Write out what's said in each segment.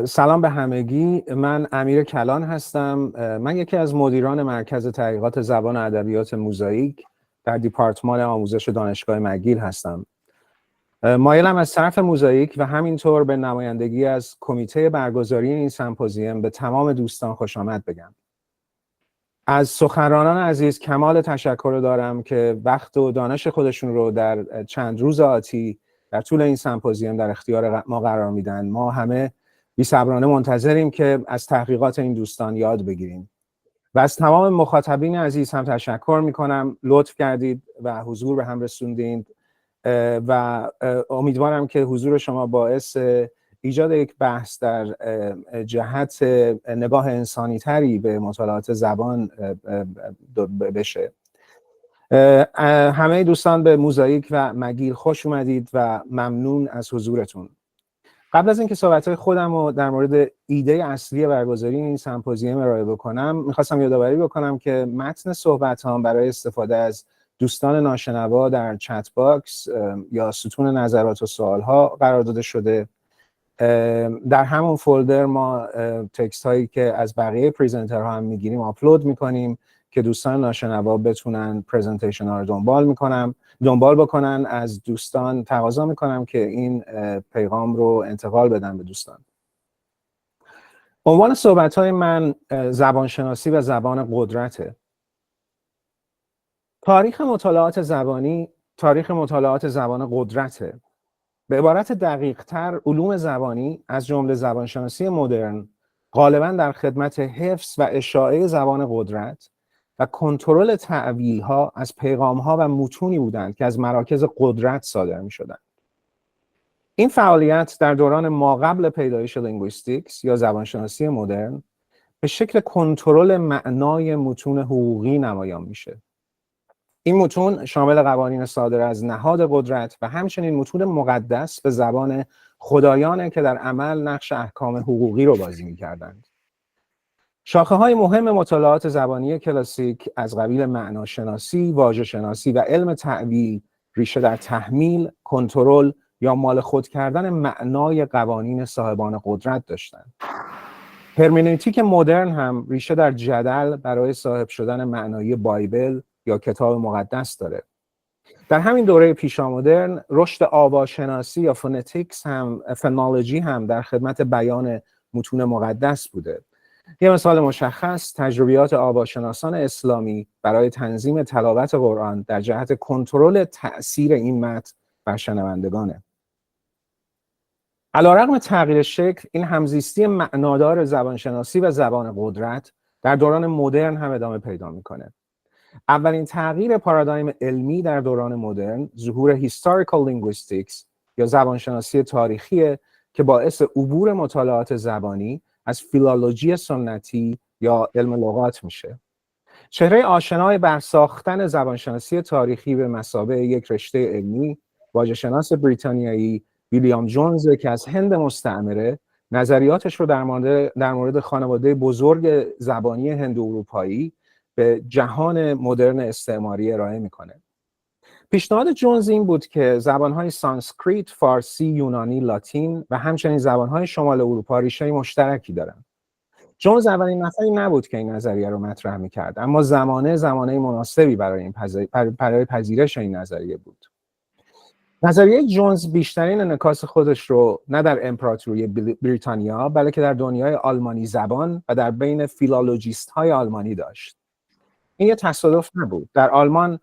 سلام به همگی. من امیر کلان هستم. من یکی از مدیران مرکز تحقیقات زبان و ادبیات موزاییک در دیپارتمان آموزش دانشگاه مگیل هستم. مایلم از طرف موزاییک و همینطور به نمایندگی از کمیته برگزاری این سمپوزیوم به تمام دوستان خوش آمد بگم. از سخنرانان عزیز کمال تشکر دارم که وقت و دانش خودشون رو در چند روز آتی در طول این سمپوزیوم در اختیار ما قرار میدن. ما همه بی‌صبرانه منتظریم که از تحقیقات این دوستان یاد بگیریم. و از تمام مخاطبین عزیز هم تشکر میکنم. لطف کردید و حضور به هم رسوندید و امیدوارم که حضور شما باعث ایجاد یک بحث در جهت نگاه انسانی تری به مطالعات زبان بشه. همه دوستان به موزاییک و مگیل خوش اومدید و ممنون از حضورتون. قبل از اینکه صحبت‌های خودم رو در مورد ایده اصلی برگزاری این سمپوزیوم ارائه بکنم، می‌خواستم یادآوری بکنم که متن صحبت‌هام برای استفاده از دوستان ناشنوا در چت باکس یا ستون نظرات و سوال‌ها قرار داده شده. در همون فولدر ما تکست هایی که از بقیه پریزنترها هم میگیریم آپلود میکنیم که دوستان ناشنوا بتونن پرزنتیشن ها رو دنبال بکنن. از دوستان تقاضا میکنم که این پیغام رو انتقال بدن به دوستان. عنوان صحبت های من زبانشناسی و زبان قدرته. تاریخ مطالعات زبانی تاریخ مطالعات زبان قدرته. به عبارت دقیق‌تر، علوم زبانی از جمله زبانشناسی مدرن غالباً در خدمت حفظ و اشاعه زبان قدرت و کنترل تعبیرها از پیغام‌ها و متونی بودند که از مراکز قدرت صادر می‌شدند. این فعالیت در دوران ماقبل پیدایش لینگویستیکس یا زبانشناسی مدرن به شکل کنترل معنای متون حقوقی نمایان میشه. این متون شامل قوانین صادر از نهاد قدرت و همچنین متون مقدس به زبان خدایانه که در عمل نقش احکام حقوقی رو بازی می‌کردند. شاخه‌های مهم مطالعات زبانی کلاسیک از قبیل معناشناسی، واژه‌شناسی و علم تعبیر ریشه در تحمیل، کنترل یا مال خود کردن معنای قوانین صاحبان قدرت داشتند. هرمنوتیک مدرن هم ریشه در جدل برای صاحب شدن معنایی بایبل یا کتاب مقدس داره. در همین دوره پیشامدرن رشد آواشناسی یا فونولوژی هم در خدمت بیان متون مقدس بوده. یه مثال مشخص تجربیات آواشناسان اسلامی برای تنظیم تلاوت قرآن در جهت کنترل تأثیر این متن بر شنوندگانه. علیرغم تغییر شکل، این همزیستی معنادار زبانشناسی و زبان قدرت در دوران مدرن هم ادامه پیدا میکنه. اولین تغییر پارادایم علمی در دوران مدرن ظهور هیستوریکال لینگویستیکس یا زبانشناسی تاریخیه که باعث عبور مطالعات زبانی از فیلولوژی سنتی یا علم لغات میشه. چهره آشنای برساختن زبانشناسی تاریخی به مثابه یک رشته علمی، واژه‌شناس بریتانیایی ویلیام جونز که از هند مستعمره نظریاتش رو در مورد خانواده بزرگ زبانی هند اروپایی به جهان مدرن استعماری ارائه میکنه. پیشنهاد جونز این بود که زبانهای سانسکریت، فارسی، یونانی، لاتین و همچنین زبانهای شمال اروپا ریشه مشترکی دارند. جونز اولین نفری نبود که این نظریه رو مطرح میکرد، اما زمانه مناسبی برای پذیرش این نظریه بود. نظریه جونز بیشترین انعکاس خودش رو نه در امپراتوری بریتانیا بلکه در دنیای آلمانی زبان و در بین فیلولوژیست های آلمانی داشت. این یه تصادف نبود. در آلمان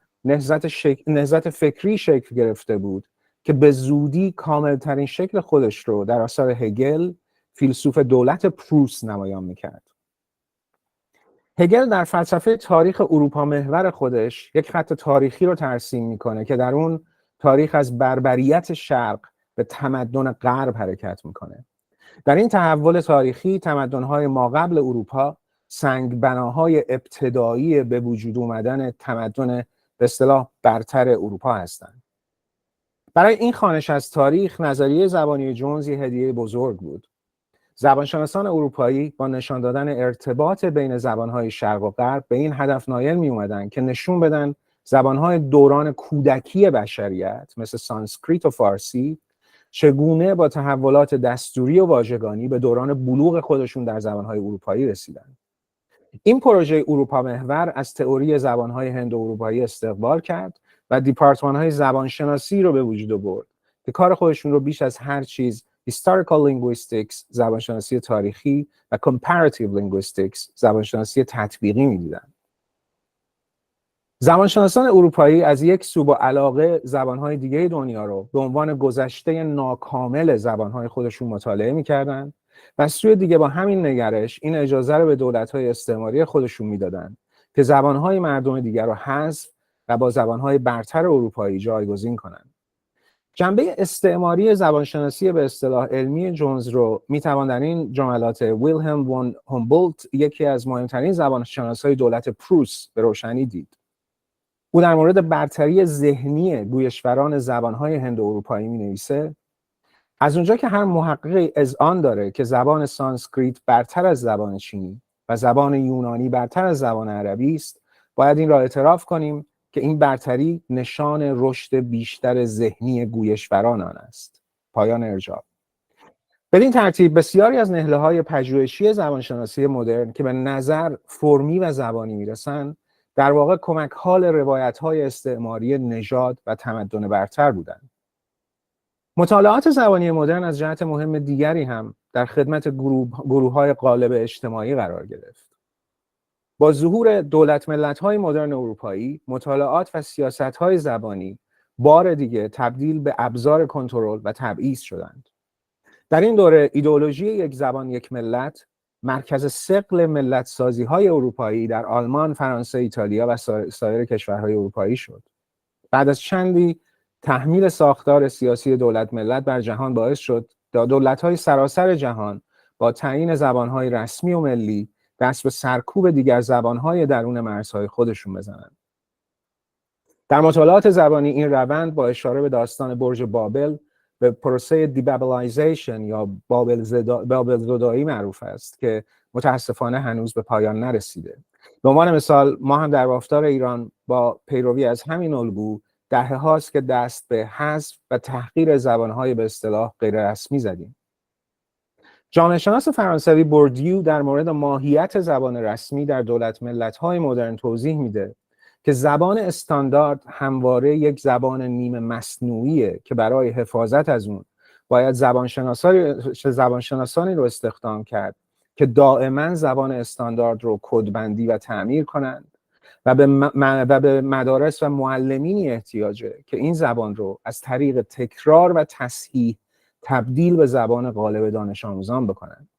نهضت فکری شکل گرفته بود که به زودی کاملترین شکل خودش رو در آثار هگل، فیلسوف دولت پروس نمایان میکرد. هگل در فلسفه تاریخ اروپا محور خودش یک خط تاریخی رو ترسیم میکنه که در اون تاریخ از بربریت شرق به تمدن غرب حرکت میکنه. در این تحول تاریخی تمدن‌های ماقبل اروپا سنگ بناهای ابتدایی به وجود اومدن تمدن به اصطلاح برتر اروپا هستند. برای این خوانش از تاریخ نظریه زبانی جونز یه هدیه بزرگ بود. زبانشناسان اروپایی با نشان دادن ارتباط بین زبانهای شرق و غرب به این هدف نایل می اومدن که نشون بدن زبانهای دوران کودکی بشریت مثل سانسکریت و فارسی چگونه با تحولات دستوری و واژگانی به دوران بلوغ خودشون در زبانهای اروپایی رسیدن. این پروژه اروپا محور از تئوری زبانهای هندواروپایی استقبال کرد و دیپارتمان‌های زبانشناسی رو به وجود آورد که کار خودشون رو بیش از هر چیز historical linguistics زبانشناسی تاریخی و comparative linguistics زبانشناسی تطبیقی می‌دیدن. زبانشناسان اروپایی از یک سو با علاقه زبانهای دیگه دنیا رو به عنوان گذشته ناکامل زبانهای خودشون مطالعه می‌کردند و از سوی دیگه با همین نگرش این اجازه رو به دولت‌های استعماری خودشون میدادن که زبانهای مردم دیگر رو حذف و با زبانهای برتر اروپایی جایگزین کنند. جنبه استعماری زبانشناسی به اصطلاح علمی جونز رو میتوان در این جملات ویلهلم وان هومبولت، یکی از مهمترین زبانشناسای دولت پروس، به روشنی دید. او در مورد برتری ذهنی گویشوران زبانهای هندواروپایی می‌نویسه: از اونجا که هر محققی اذعان داره که زبان سانسکریت برتر از زبان چینی و زبان یونانی برتر از زبان عربی است، باید این را اعتراف کنیم که این برتری نشان رشد بیشتر ذهنی گویشوران آن است. پایان ارجاع. بدین ترتیب بسیاری از نهله‌های پژوهشی زبانشناسی مدرن که به نظر فرمی و زبانی میرسند، در واقع کمک حال روایت‌های استعماری نژاد و تمدن برتر بودند. مطالعات زبانی مدرن از جهت مهم دیگری هم در خدمت گروه‌های غالب اجتماعی قرار گرفت. با ظهور دولت ملت‌های مدرن اروپایی، مطالعات و سیاست‌های زبانی بار دیگه تبدیل به ابزار کنترل و تبعیض شدند. در این دوره ایدئولوژی یک زبان یک ملت مرکز ثقل ملت سازی‌های اروپایی در آلمان، فرانسه، ایتالیا و سایر کشورهای اروپایی شد. بعد از چندی تحمیل ساختار سیاسی دولت ملت بر جهان باعث شد تا دولت‌های سراسر جهان با تعیین زبان‌های رسمی و ملی دست به سرکوب دیگر زبان‌های درون مرزهای خودشون بزنند. در مطالعات زبانی این روند با اشاره به داستان برج بابل به پروسه دیبابلایزیشن یا بابل زدایی معروف است که متاسفانه هنوز به پایان نرسیده. به عنوان مثال ما هم در بافتار ایران با پیروی از همین الگو دهه‌هاست که دست به حذف و تحقیر زبان‌های به اصطلاح غیر رسمی زدیم. جامعه شناس فرانسوی بوردیو در مورد ماهیت زبان رسمی در دولت ملت‌های مدرن توضیح میده که زبان استاندارد همواره یک زبان نیمه مصنوعیه که برای حفاظت از اون باید زبانشناسانی رو استخدام کرد که دائما زبان استاندارد رو کدبندی و تعمیر کنند و به مدارس و معلمینی احتیاجه که این زبان رو از طریق تکرار و تصحیح تبدیل به زبان غالب دانش آموزان بکنند.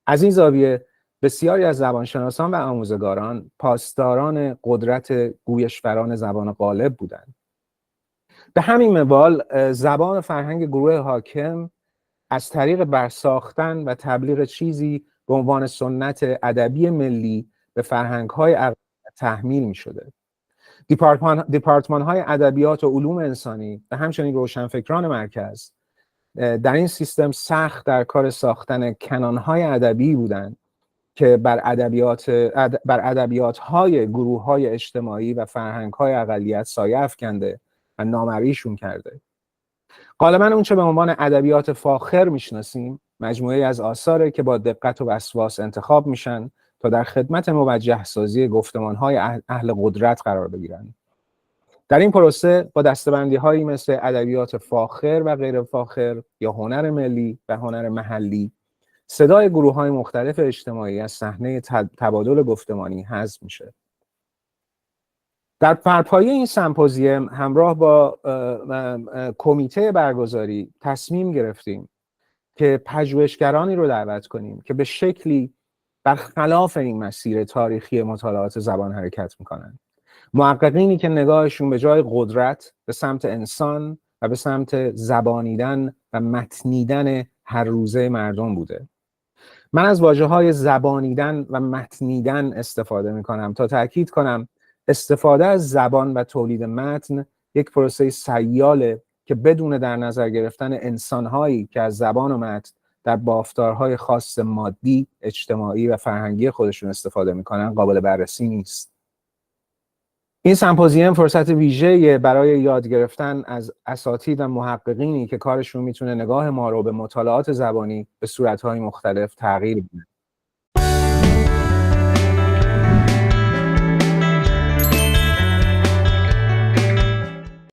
از این زاویه بسیاری از زبانشناسان و آموزگاران پاسداران قدرت گویشوران زبان غالب بودند. به همین منوال زبان فرهنگ گروه حاکم از طریق برساختن و تبلیغ چیزی به عنوان سنت ادبی ملی به فرهنگ‌های اقلیت تحمیل می‌شده. دیپارتمان‌های ادبیات و علوم انسانی و همچنین روشنفکران مرکز در این سیستم سخت در کار ساختن کانون‌های ادبی بودند که بر ادبیات‌های گروه‌های اجتماعی و فرهنگ‌های اقلیت سایه افکنده و نامرئیشون کرده. غالباً اون چه به عنوان ادبیات فاخر میشناسیم مجموعه‌ای از آثاره که با دقت و وسواس انتخاب میشن تا در خدمت موجه سازی گفتمان‌های اهل قدرت قرار بگیرند. در این پروسه با دسته‌بندی‌هایی مثل ادبیات فاخر و غیر فاخر یا هنر ملی و هنر محلی، صدای گروه‌های مختلف اجتماعی از صحنه تبادل گفتمانی حذف میشه. در پرپایه این سمپوزیوم همراه با کمیته برگزاری تصمیم گرفتیم که پژوهشگرانی رو دعوت کنیم که به شکلی برخلاف این مسیر تاریخی مطالعات زبان حرکت میکنن. محققینی که نگاهشون به جای قدرت به سمت انسان و به سمت زبانیدن و متنیدن هر روزه مردم بوده. من از واژه‌های زبانیدن و متنیدن استفاده میکنم تا تأکید کنم استفاده از زبان و تولید متن یک پروسه سیاله که بدون در نظر گرفتن انسان‌هایی که از زبان و متن در بافتارهای خاص مادی، اجتماعی و فرهنگی خودشون استفاده میکنن قابل بررسی نیست. این سمپوزیوم فرصت ویژه‌ای برای یاد گرفتن از اساتید و محققینی که کارشون میتونه نگاه ما رو به مطالعات زبانی به صورت‌های مختلف تغییر بده.